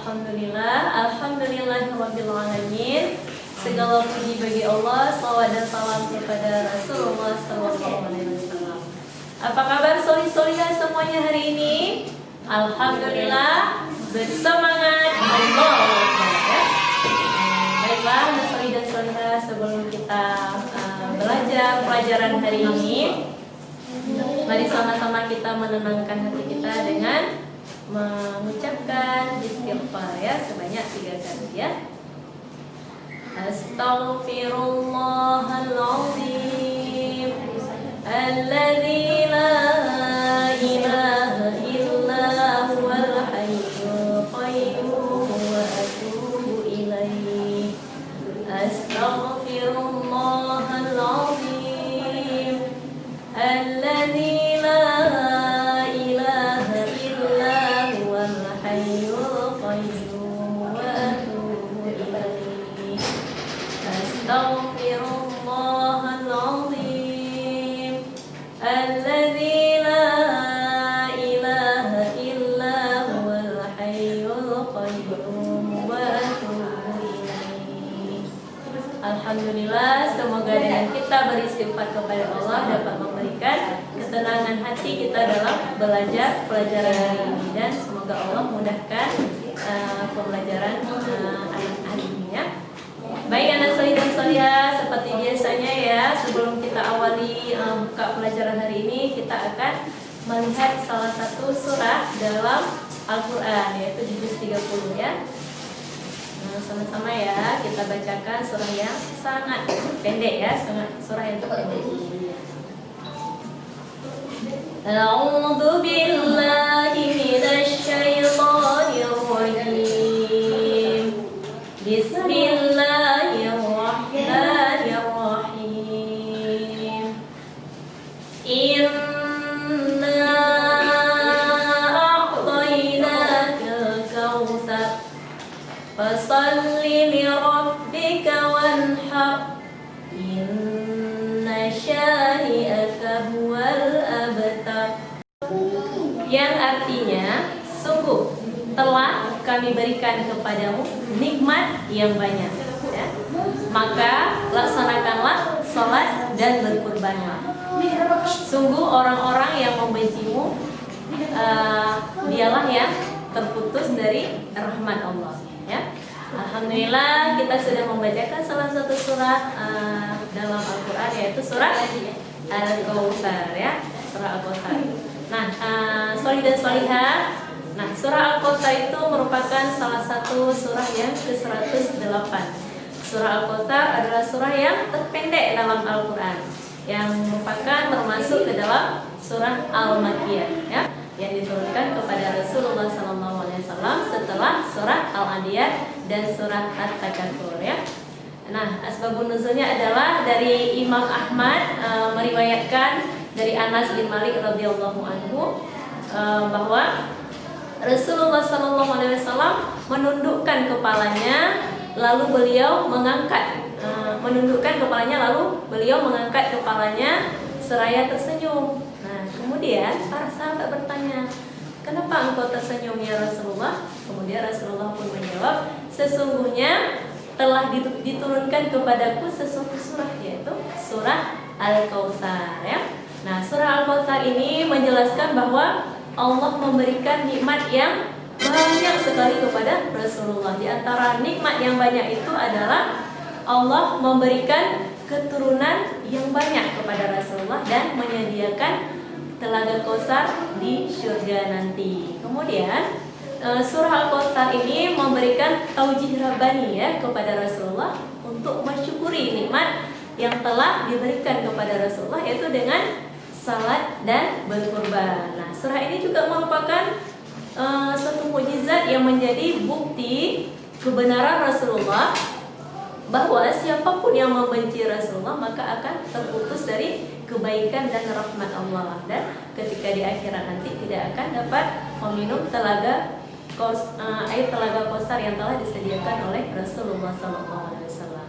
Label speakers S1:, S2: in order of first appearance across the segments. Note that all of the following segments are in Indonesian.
S1: Alhamdulillahirrabbilalamin. Segala puji bagi Allah, salawat dan salam kepada Rasulullah SAW. Apa kabar soli-soliha semuanya hari ini? Alhamdulillah, bersemangat Allah. Baiklah, soli dan soliha, sebelum kita belajar pelajaran hari ini, mari sama-sama kita menenangkan hati kita dengan mengucapkan istighfar ya sebanyak 3 kali ya. Astaghfirullahaladzim alladzi la ilaha illa huwal hayyul qayyum wa atubu ilaihi. Astaghfirullahaladzim alladzi Alhamdulillah, semoga dengan kita beristighfar kepada Allah dapat memberikan ketenangan hati kita dalam belajar pelajaran hari ini, dan semoga Allah mudahkan pembelajaran anak hari ini ya. Baik anak solih dan solihah, seperti biasanya ya, sebelum kita awali buka pelajaran hari ini, kita akan melihat salah satu surah dalam Al-Quran, yaitu di juz 30 ya. Sama-sama ya, kita bacakan surah yang sangat pendek ya, surah yang pendek. A'udzu billahi minasy syaithanir rajim. Bismillahirrahmanirrahim. Inna a'tainakal kautsar fasalli li rabbika wanhar inna syani'aka huwal abtar. Yang artinya, sungguh telah kami berikan kepadamu nikmat yang banyak ya. Maka laksanakanlah salat dan berkurbanlah. Sungguh orang-orang yang membencimu dialah yang terputus dari rahmat Allah ya. Alhamdulillah, kita sudah membacakan salah satu surah dalam Al-Quran, yaitu surah Al-Kautsar ya, surah Al-Kautsar. Nah, solih dan solihah, nah surah Al-Kautsar itu merupakan salah satu surah yang ke-108. Surah Al-Kautsar adalah surah yang terpendek dalam Al-Quran, yang merupakan termasuk ke dalam surah Al-Makkiyah ya, yang diturunkan kepada Rasulullah SAW setelah surah Al-Adiyat dan surah At-Takatsur ya. Nah, asbabun nuzulnya adalah dari Imam Ahmad meriwayatkan dari Anas bin Malik radhiyallahu anhu bahwa Rasulullah SAW menundukkan kepalanya, lalu beliau mengangkat kepalanya seraya tersenyum. Nah, kemudian para sahabat bertanya, "Kenapa engkau tersenyum ya Rasulullah?" Kemudian Rasulullah pun menjawab, "Sesungguhnya telah diturunkan kepadaku sesuatu surah, yaitu surah Al-Kautsar ya." Nah, surah Al-Kautsar ini menjelaskan bahwa Allah memberikan nikmat yang banyak sekali kepada Rasulullah. Di antara nikmat yang banyak itu adalah Allah memberikan keturunan yang banyak kepada Rasulullah dan menyediakan telaga Kautsar di surga nanti. Kemudian surah Al-Kautsar ini memberikan taujih rabbani ya kepada Rasulullah untuk mensyukuri nikmat yang telah diberikan kepada Rasulullah, yaitu dengan salat dan berkurban. Nah, surah ini juga merupakan suatu mukjizat yang menjadi bukti kebenaran Rasulullah, bahwa siapapun yang membenci Rasulullah maka akan terputus dari kebaikan dan rahmat Allah, dan ketika di akhirat nanti tidak akan dapat meminum air telaga Kautsar yang telah disediakan oleh Rasulullah SAW.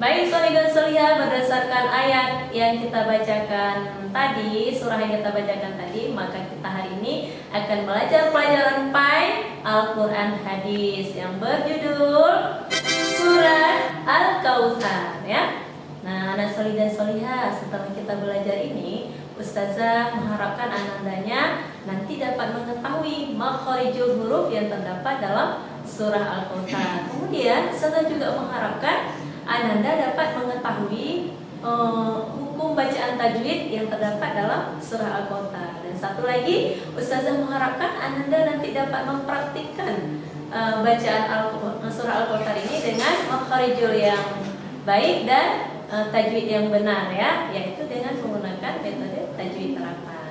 S1: Baik, Solih dan Solihah, berdasarkan ayat yang kita bacakan tadi, surah yang kita bacakan tadi, maka kita hari ini akan belajar pelajaran PAI Al-Quran Hadis yang berjudul Surat Al-Kautsar, ya. Nah, anak Solih dan Solihah, setelah kita belajar ini, Ustazah mengharapkan anandanya nanti dapat mengetahui makharijul huruf yang terdapat dalam surah Al-Kautsar. Kemudian Ustazah juga mengharapkan Ananda dapat mengetahui hukum bacaan tajwid yang terdapat dalam surah Al-Kautsar. Dan satu lagi, Ustazah mengharapkan Ananda nanti dapat mempraktikkan bacaan surah Al-Kautsar ini dengan makharijul yang baik dan tajwid yang benar, ya, yaitu dengan menggunakan metode tajwid terapan.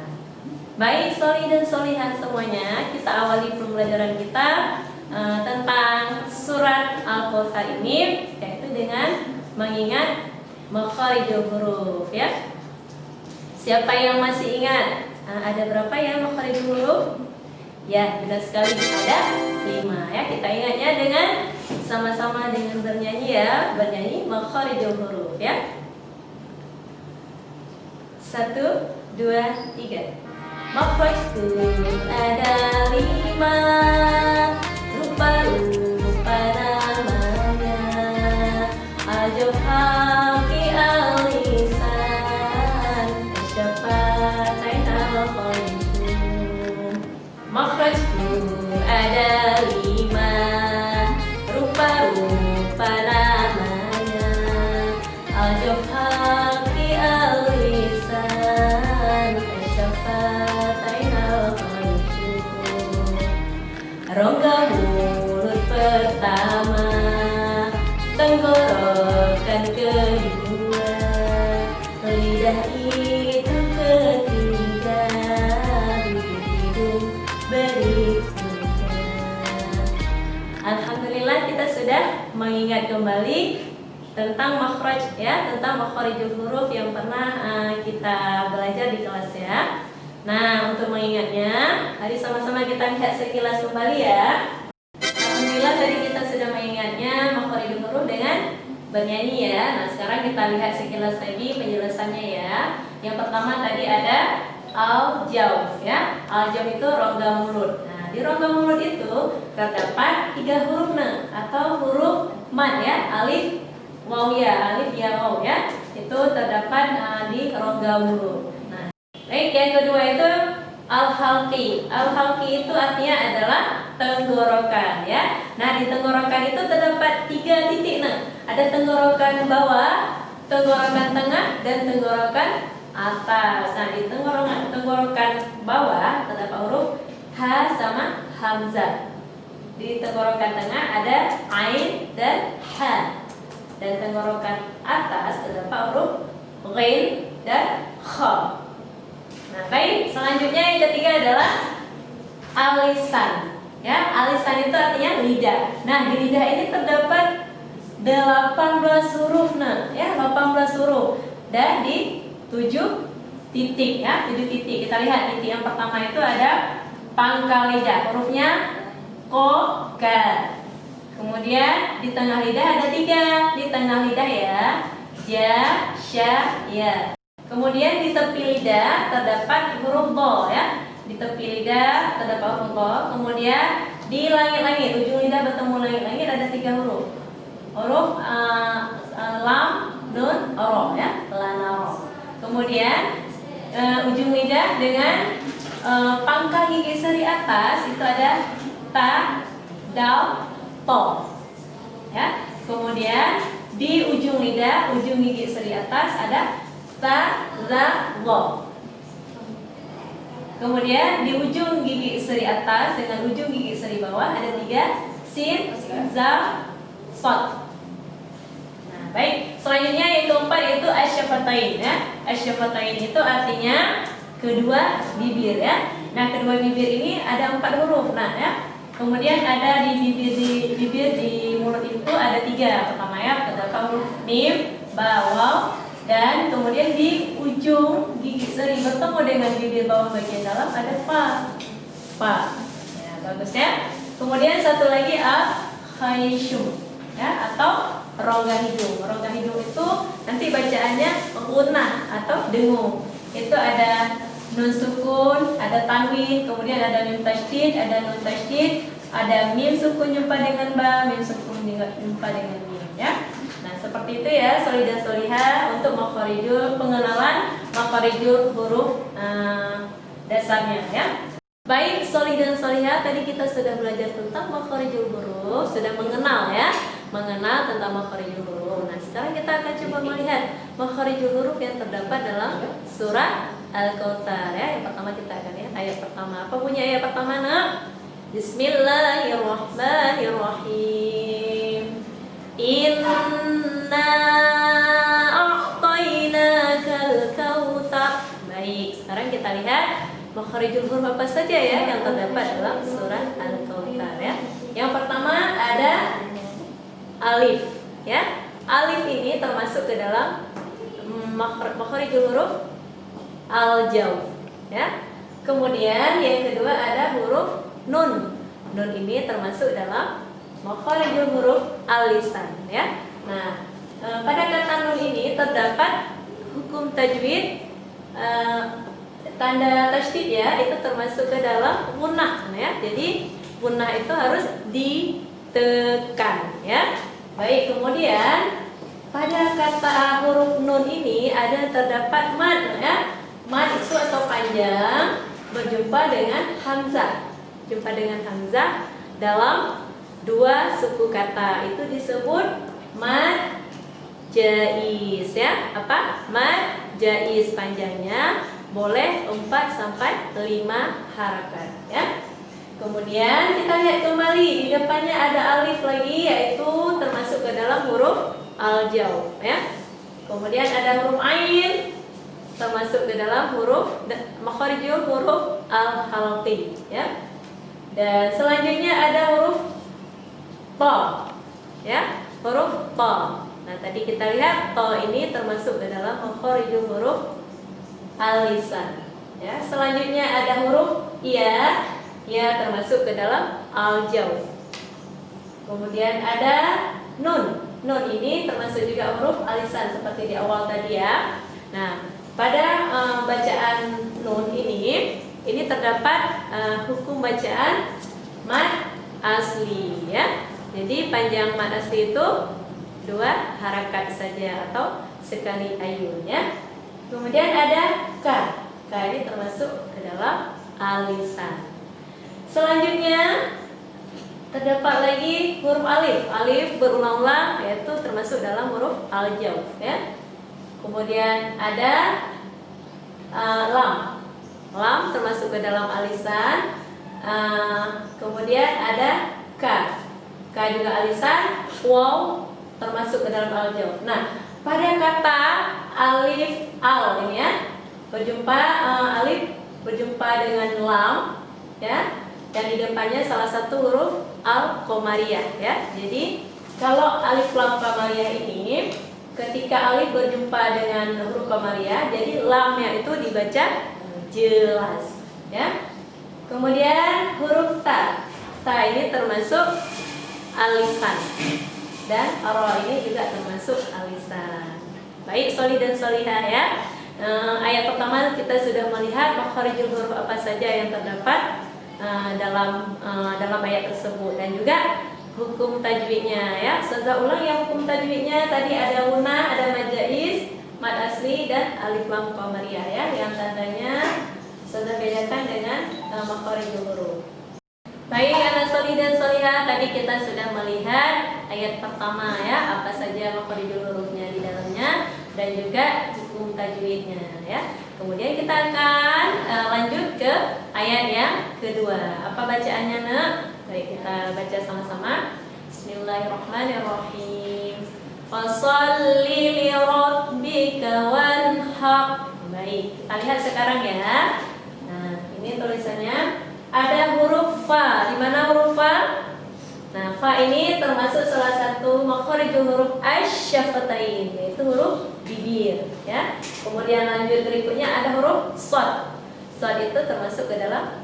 S1: Baik, Solih dan Solihah semuanya, kita awali pembelajaran kita tentang surat Al-Kautsar ini, yaitu dengan mengingat makharijul huruf, ya. Siapa yang masih ingat? Ada berapa ya makharijul huruf? Ya, benar sekali, ada 5, ya. Kita ingatnya dengan sama-sama dengan bernyanyi, ya. Bernyanyi makharijul huruf, ya. 1, 2, 3. Makhrajku ada 5, rupa-rupa namanya, al-jawhar ki al-lisan, asyafatain al-kharijum. Makhrajku ada 5, rupa-rupa namanya, al-jawhar ki al-lisan, asyafatain al-kharijum. Rongga mulut pertama, tenggorokan kedua, lidah itu ketiga, bibir hidung berikutnya. Alhamdulillah, kita sudah mengingat kembali tentang makhraj, ya, tentang makharijul huruf yang pernah kita belajar di kelas, ya. Nah, untuk mengingatnya, mari sama-sama kita lihat sekilas kembali, ya. Alhamdulillah, tadi kita sudah mengingatnya makharijul huruf dengan bernyanyi, ya. Nah, sekarang kita lihat sekilas lagi penjelasannya, ya. Yang pertama tadi ada al-jawf, ya. Al-jawf itu rongga mulut. Nah, di rongga mulut itu terdapat 3 huruf atau huruf mad, ya. Alif, waw, ya. Alif, ya, waw, ya. Itu terdapat di rongga mulut. Nah, baik, yang kedua itu al-halqi. Al-halqi itu artinya adalah tenggorokan, ya. Nah, di tenggorokan itu terdapat 3 titik. Ada tenggorokan bawah, tenggorokan tengah, dan tenggorokan atas. Nah, di tenggorokan bawah terdapat huruf ha sama hamzah. Di tenggorokan tengah ada ain dan ha. Dan tenggorokan atas terdapat huruf ghain dan kha. Nah, baik, selanjutnya yang ketiga adalah alisan. Ya, alisan itu artinya lidah. Nah, di lidah ini terdapat 18 huruf, ya, 18 huruf. Dan di 7 titik, ya, 7 titik. Kita lihat titik yang pertama itu ada pangkal lidah, hurufnya ko, ka. Kemudian di tengah lidah ada 3, di tengah lidah, ya, ja, sya, ya. Kemudian di tepi lidah terdapat huruf bo, ya. Di tepi lidah terdapat huruf bo. Kemudian di langit-langit, ujung lidah bertemu langit-langit ada 3 huruf. Huruf lam, nun, ro, ya. Lanaro. Kemudian ujung lidah dengan pangkal gigi seri atas itu ada ta, dal, to, ya. Kemudian di ujung lidah, ujung gigi seri atas ada ta, za, wo. Kemudian di ujung gigi seri atas dengan ujung gigi seri bawah ada 3 sin, za, sod. Nah, baik. Selanjutnya yang keempat yaitu asyafatain, ya. Asyafatain itu artinya kedua bibir, ya. Nah, kedua bibir ini ada 4 huruf. Nah, ya. Kemudian ada di bibir di mulut itu ada 3. Pertama, ya, terdapat huruf mim, ba, waw, dan kemudian di ujung gigi seri bertemu dengan bibir bawah bagian dalam ada fa. Fa. Ya, bagus, ya. Kemudian satu lagi al-khayshum, ya, atau rongga hidung. Rongga hidung itu nanti bacaannya gunnah atau dengung. Itu ada nun sukun, ada tanwin, kemudian ada mim tasydid, ada nun tasydid, ada mim sukun jumpa dengan ba, mim sukun jumpa dengan mim, ya. Nah, seperti itu ya, soli dan soliha untuk makharijul, pengenalan makharijul huruf dasarnya, ya. Baik, soli dan soliha, tadi kita sudah belajar tentang makharijul huruf, sudah mengenal ya, mengenal tentang makharijul huruf. Nah, sekarang kita akan coba melihat makharijul huruf yang terdapat dalam surah Al-Kautsar, ya. Yang pertama kita akan lihat ayat pertama. Apa bunyi ayat pertama, Nak? Bismillahirrahmanirrahim. Inna a'tainakal kautsar. Baik, sekarang kita lihat makharijul huruf apa saja ya yang terdapat dalam surah Al-Kautsar, ya. Yang pertama ada alif, ya. Alif ini termasuk ke dalam makharijul huruf al-jawf, ya. Kemudian yang kedua ada huruf nun. Nun ini termasuk dalam makharijul huruf al-lisan, ya. Nah, pada kata nun ini terdapat hukum tajwid, tanda tasydid ya, itu termasuk ke dalam gunnah, ya. Jadi gunnah itu harus ditekan, ya. Baik, kemudian pada kata huruf nun ini ada terdapat mad, ya. Mad itu atau panjang berjumpa dengan hamzah. Jumpa dengan hamzah dalam dua suku kata itu disebut mad jaiz, ya. Apa? Mad jaiz, panjangnya boleh 4 sampai 5 harakat, ya. Kemudian kita lihat kembali di depannya ada alif lagi, yaitu termasuk ke dalam huruf al-jawf, ya. Kemudian ada huruf ain termasuk ke dalam huruf makharijul huruf al-halqi, ya. Dan selanjutnya ada huruf ta, ya, huruf ta. Nah, tadi kita lihat ta ini termasuk ke dalam makharijul huruf al-lisan, ya. Selanjutnya ada huruf ya, ya termasuk ke dalam al-jawf. Kemudian ada nun. Nun ini termasuk juga huruf al-lisan seperti di awal tadi, ya. Nah, pada bacaan nun ini terdapat hukum bacaan mad asli, ya. Jadi panjang mad asli itu 2 harakat saja atau sekali ayun, ya. Kemudian ada ka. Ka ini termasuk ke dalam al-lisan. Selanjutnya terdapat lagi huruf alif. Alif berulang-ulang, yaitu termasuk dalam huruf al-jawf, ya. Kemudian ada lam. Lam termasuk ke dalam al-lisan. Kemudian ada ka. Ka juga al-lisan. Waw termasuk ke dalam al-jawf. Nah, pada kata alif al ini, ya, berjumpa alif berjumpa dengan lam, ya. Dan di depannya salah satu huruf al-qamariyah, ya. Jadi kalau alif lam qamariyah ini ketika alif berjumpa dengan huruf qamariyah, jadi lamnya itu dibaca jelas, ya. Kemudian huruf ta. Ta ini termasuk al-lisan. Dan ra ini juga termasuk al-lisan. Baik, soli dan solihah, ya. Ayat pertama kita sudah melihat makharijul huruf apa saja yang terdapat dalam ayat tersebut, dan juga hukum tajwidnya, ya. Saya ulang yang hukum tajwidnya tadi ada gunnah, ada mad jaiz, mad asli, dan alif lam qamariyah, ya, yang tandanya sudah bedakan dengan makharijul huruf. Baik, anak soli dan solihah, tadi kita sudah melihat ayat pertama, ya, apa saja makharijul hurufnya di dalamnya dan juga hukum tajwidnya, ya. Kemudian kita akan lanjut ke ayat yang kedua. Apa bacaannya, Nak? Baik, kita baca sama-sama. Bismillahirrahmanirrahim. Fasholli li rabbika wanhar. Baik, kita lihat sekarang, ya. Nah, ini tulisannya ada huruf fa. Di mana huruf fa? Nah, fa ini termasuk salah satu makharijul huruf asy-syafatain, yaitu huruf bibir, ya. Kemudian lanjut berikutnya ada huruf shad. Shad itu termasuk ke dalam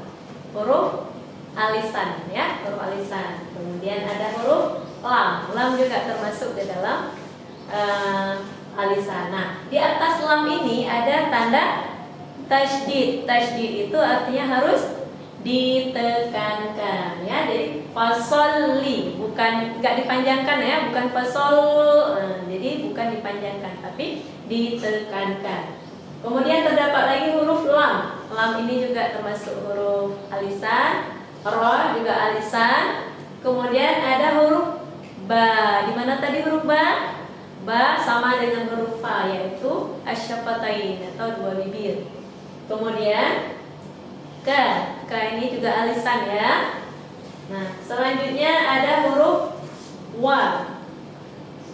S1: huruf alisan, ya, huruf alisan. Kemudian ada huruf lam. lam. Lam juga termasuk di dalam alisan. Nah, di atas lam ini ada tanda tasydid. Tasydid itu artinya harus ditekankan ya. Jadi fasolli bukan nggak dipanjangkan ya, bukan fasol. Jadi bukan dipanjangkan tapi ditekankan. Kemudian terdapat lagi huruf lam. Lam ini juga termasuk huruf alisan. Ro juga alisan. Kemudian ada huruf ba. Di mana tadi huruf ba? Ba sama dengan huruf fa, yaitu asyafatain atau dua bibir. Kemudian ka. Ka ini juga alisan ya. Nah, selanjutnya ada huruf wa.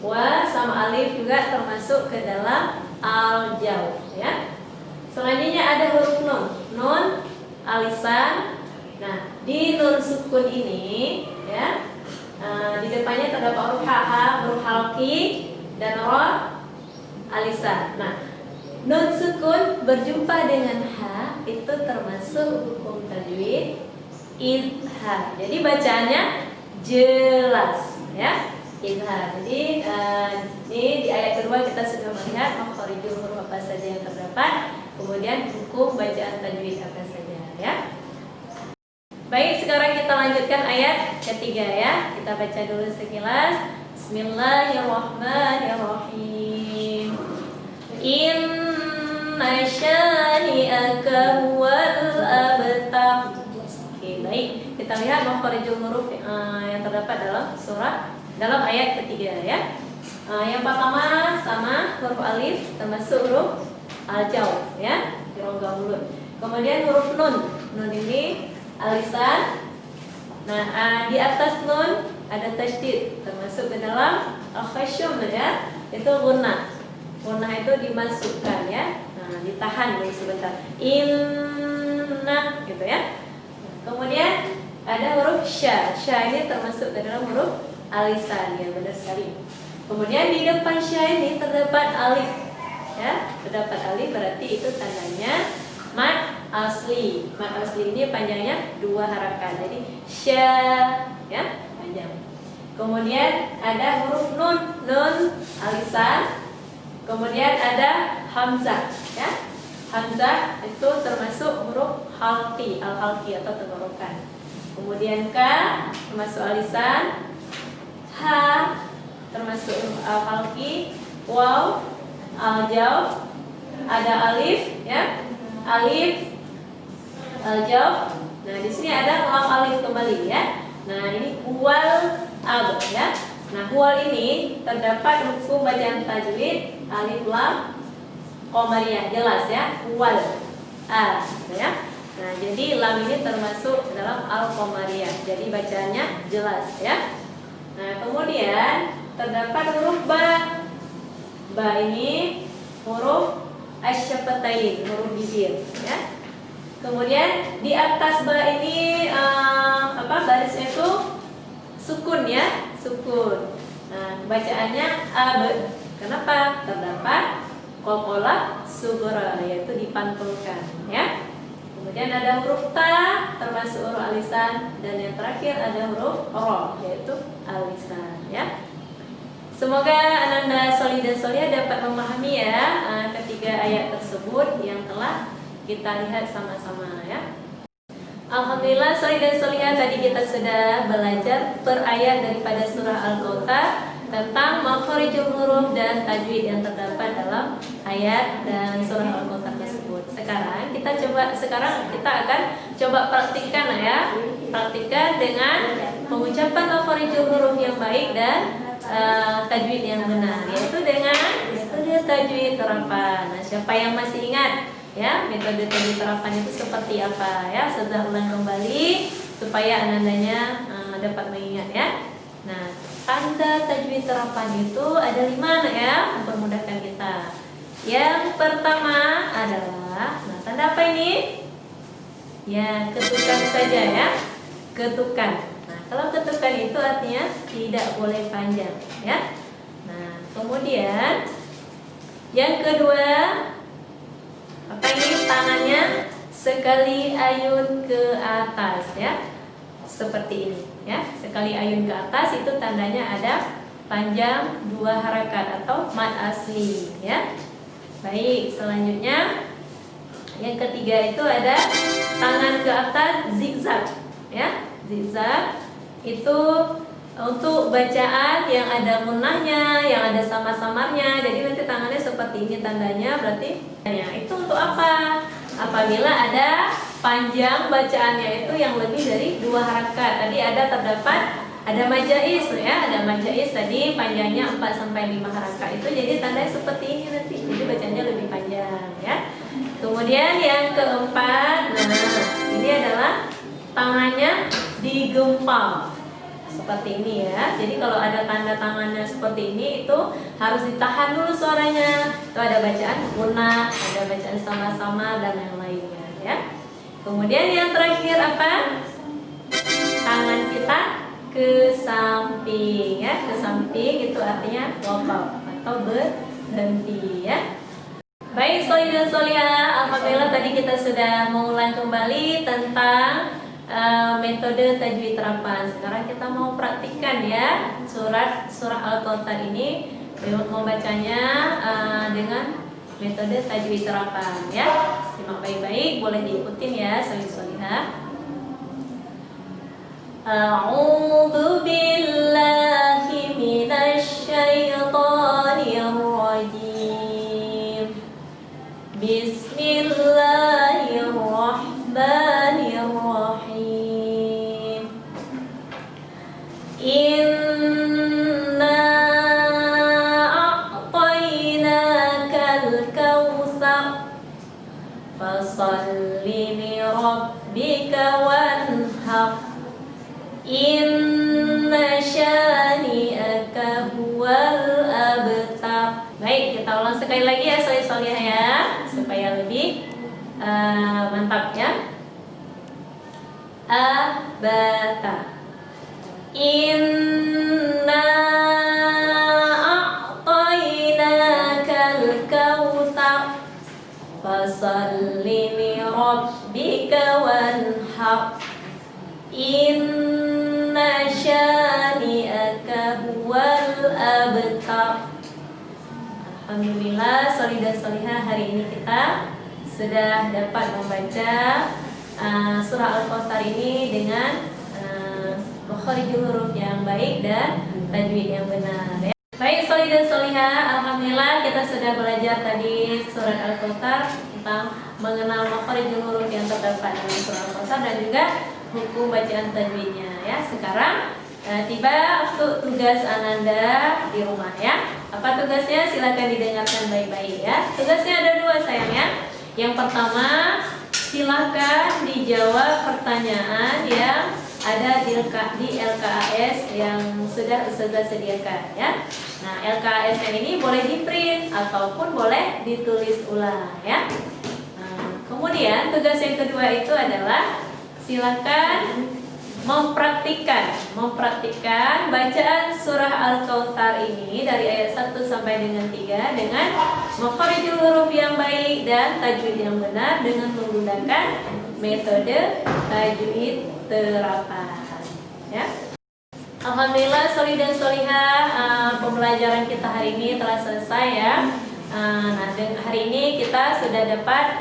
S1: Wa sama alif juga termasuk ke dalam al-jauf ya. Selanjutnya ada huruf nun. Nun alisan. Nah, di nun sukun ini ya, di depannya terdapat huruf ha, huruf halki dan ro alisan. Nah, nun sukun berjumpa dengan ha itu termasuk hukum tajwid idhar. Jadi bacaannya jelas ya, idhar. Jadi ini di ayat kedua kita sudah melihat makharijul huruf apa saja yang terdapat, kemudian hukum bacaan tajwid apa saja ya. Baik, sekarang kita lanjutkan ayat ketiga ya. Kita baca dulu sekilas. Bismillahirrahmanirrahim. Inna syani'aka huwal abtar. Oke, baik. Kita lihat makharijul huruf yang terdapat dalam ayat ketiga ya. Yang pertama sama huruf alif termasuk huruf al-jauf ya, di rongga mulut. Kemudian huruf nun. Nun ini alisan. Nah, di atas nun ada tasydid termasuk ke dalam al-khasyum ya, itu gunnah. Gunnah itu dimasukkan ya. Nah, ditahan dulu sebentar. Inna gitu ya. Kemudian ada huruf sya. Sya ini termasuk ke dalam huruf alisan ya, benar sekali. Kemudian di depan sya ini terdapat alif ya. Terdapat alif berarti itu tandanya mad asli. Mad asli ini panjangnya 2 harakat. Jadi sya ya, panjang. Kemudian ada huruf nun, nun alisan. Kemudian ada hamzah ya. Hamzah itu termasuk huruf halqi, al-halqi atau tenggorokan. Kemudian ka termasuk alisan. Ha termasuk huruf al-halqi. Waw al-jauf. Ada alif ya. Alif al-jauf. Nah, di sini ada lam alif kembali ya. Nah, ini huwal ab ya. Nah, huwal ini terdapat hukum bacaan tajwid alif lam qamariyah, jelas ya. Huwal a ya. Nah, jadi lam ini termasuk dalam al-qamariyah. Jadi bacaannya jelas ya. Nah, kemudian terdapat huruf ba. Ba ini huruf asyafatain, huruf bibir ya. Kemudian di atas ba ini barisnya itu sukun ya, sukun. Nah, bacaannya ab. Kenapa? Terdapat qalqalah sughra, yaitu dipantulkan ya. Kemudian ada huruf ta termasuk huruf alisan, dan yang terakhir ada huruf ro yaitu alisan ya. Semoga Ananda Soli dan Solia dapat memahami ya ketiga ayat tersebut yang telah kita lihat sama-sama ya. Alhamdulillah Soli dan Solia, tadi kita sudah belajar per ayat daripada surah Al-Kautsar tentang makharijul huruf dan tajwid yang terdapat dalam ayat dan surah Al-Kautsar tersebut. Sekarang kita akan coba praktikkan ya. Praktikkan dengan pengucapan makharijul huruf yang baik dan tajwid yang benar, yaitu dengan metode tajwid terapan. Nah, siapa yang masih ingat ya metode tajwid terapan itu seperti apa ya? Sudah ulang kembali supaya anandanya dapat mengingat ya. Nah, tanda tajwid terapan itu ada 5 ya, mempermudahkan kita. Yang pertama adalah, nah, tanda apa ini? Ya, ketukan saja ya, ketukan. Kalau ketukan itu artinya tidak boleh panjang ya. Nah, kemudian yang kedua, apa ini? Tangannya sekali ayun ke atas ya. Seperti ini ya. Sekali ayun ke atas itu tandanya ada panjang 2 harakat atau mad asli ya. Baik, selanjutnya yang ketiga itu ada tangan ke atas zigzag ya. Zigzag itu untuk bacaan yang ada munahnya, yang ada sama-samarnya. Jadi nanti tangannya seperti ini tandanya, berarti ya, itu untuk apa? Apabila ada panjang bacaannya itu yang lebih dari 2 harakat. Tadi ada majais ya, ada majais tadi panjangnya 4 sampai 5 harakat itu jadi tandanya seperti ini nanti. Jadi bacanya lebih panjang ya. Kemudian yang keempat, nah ini adalah tangannya digempal seperti ini ya. Jadi kalau ada tanda tangannya seperti ini itu harus ditahan dulu suaranya. Itu ada bacaan munah, ada bacaan sama-sama dan yang lainnya ya. Kemudian yang terakhir apa? Tangan kita ke samping ya. Ke samping itu artinya waqaf atau berhenti ya. Baik, sholihin dan sholihah, alhamdulillah tadi kita sudah mengulang kembali tentang metode tajwid terapan. Sekarang kita mau praktikkan ya surah Al-Kautsar ini membacanya dengan metode tajwid terapan ya. Simak baik-baik, boleh diikutin ya sholihin sholihah. A'udzu billahi minasy syaithanir rajim. Bismillahirrahmanirrahim. Inna a'tainakal kautsar fasalli li rabbika wanhar. Inna syani'aka huwal abtar. Baik, kita ulang sekali lagi ya sholihin sholihah ya, supaya lebih mantap ya. Abata. Inna a'tainakal kautsar fasalli li rabbika wanhar. Inna syani'aka huwal abtar. Alhamdulillah, sholihin dan sholihah, hari ini kita sudah dapat membaca surah Al-Kautsar ini dengan makharijul huruf yang baik dan tajwid yang benar ya. Baik, sholihin dan sholihah, alhamdulillah kita sudah belajar tadi surah Al-Kautsar tentang mengenal makharijul huruf yang terdapat dalam surah Al-Kautsar dan juga hukum bacaan tajwidnya ya. Sekarang tiba untuk tugas Ananda di rumah ya. Apa tugasnya? Silakan didengarkan baik-baik ya. Tugasnya ada 2 sayang ya. Yang pertama, silakan dijawab pertanyaan yang ada di LKAS yang sudah Ustazah sediakan ya. Nah, LKAS yang ini boleh di-print ataupun boleh ditulis ulang ya. Nah, kemudian tugas yang kedua itu adalah silakan mempraktikkan bacaan surah Al-Kautsar ini dari ayat 1 sampai dengan 3 dengan makharijul huruf yang baik dan tajwid yang benar dengan menggunakan metode tajwid terapan ya. Alhamdulillah, sholihin dan sholihah, pembelajaran kita hari ini telah selesai ya. Nah, hari ini kita sudah dapat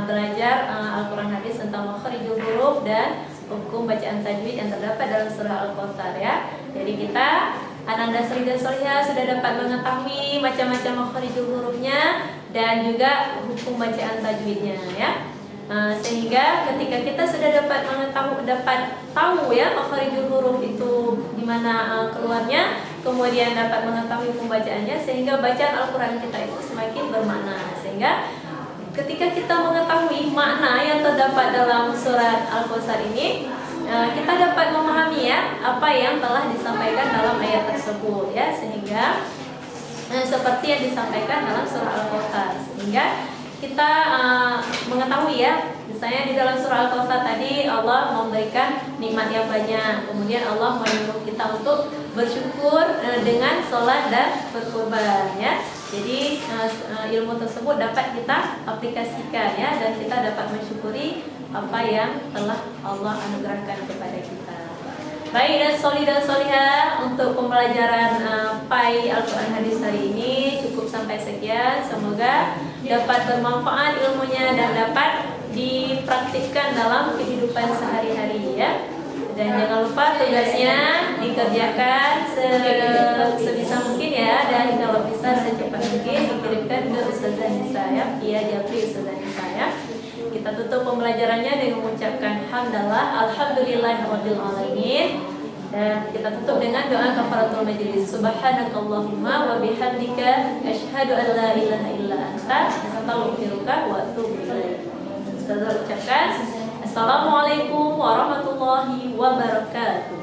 S1: belajar Al-Quran hadis tentang makharijul huruf dan hukum bacaan tajwid yang terdapat dalam surah Al-Kautsar ya. Jadi kita Ananda sholihin dan sholihah sudah dapat mengetahui macam-macam makharijul hurufnya dan juga hukum bacaan tajwidnya ya. Sehingga ketika kita sudah dapat tahu ya makharijul huruf itu di mana keluarnya, kemudian dapat mengetahui hukum bacaannya, sehingga bacaan Al-Quran kita itu semakin bermakna. Sehingga ketika kita mengetahui makna yang terdapat dalam surat Al-Kautsar ini, kita dapat memahami ya apa yang telah disampaikan dalam ayat tersebut ya, sehingga seperti yang disampaikan dalam surah Al-Kautsar, sehingga kita mengetahui ya, misalnya di dalam surah Al-Kautsar tadi Allah memberikan nikmat yang banyak, kemudian Allah menyuruh kita untuk bersyukur dengan sholat dan berkurban ya. Jadi ilmu tersebut dapat kita aplikasikan ya, dan kita dapat mensyukuri apa yang telah Allah anugerahkan kepada kita. Baik, dan soli dan soliha, untuk pembelajaran PAI Al-Quran Hadis hari ini cukup sampai sekian. Semoga dapat bermanfaat ilmunya dan dapat dipraktikkan dalam kehidupan sehari-hari ya. Dan jangan lupa tugasnya dikerjakan sebisa mungkin ya, dan kalau bisa secepat mungkin dikirimkan ke Ustazah Nisa ya, via Japri Ustazah Nisa ya. Kita tutup pembelajarannya dengan mengucapkan hamdalah, alhamdulillahirabbil alamin, dan kita tutup dengan doa kafaratul majlis. Subhanakallahumma wa bihamdika asyhadu an la ilaha illa anta astaghfiruka wa atubu ilaik. Ustazah ucapkan Assalamualaikum warahmatullahi wabarakatuh.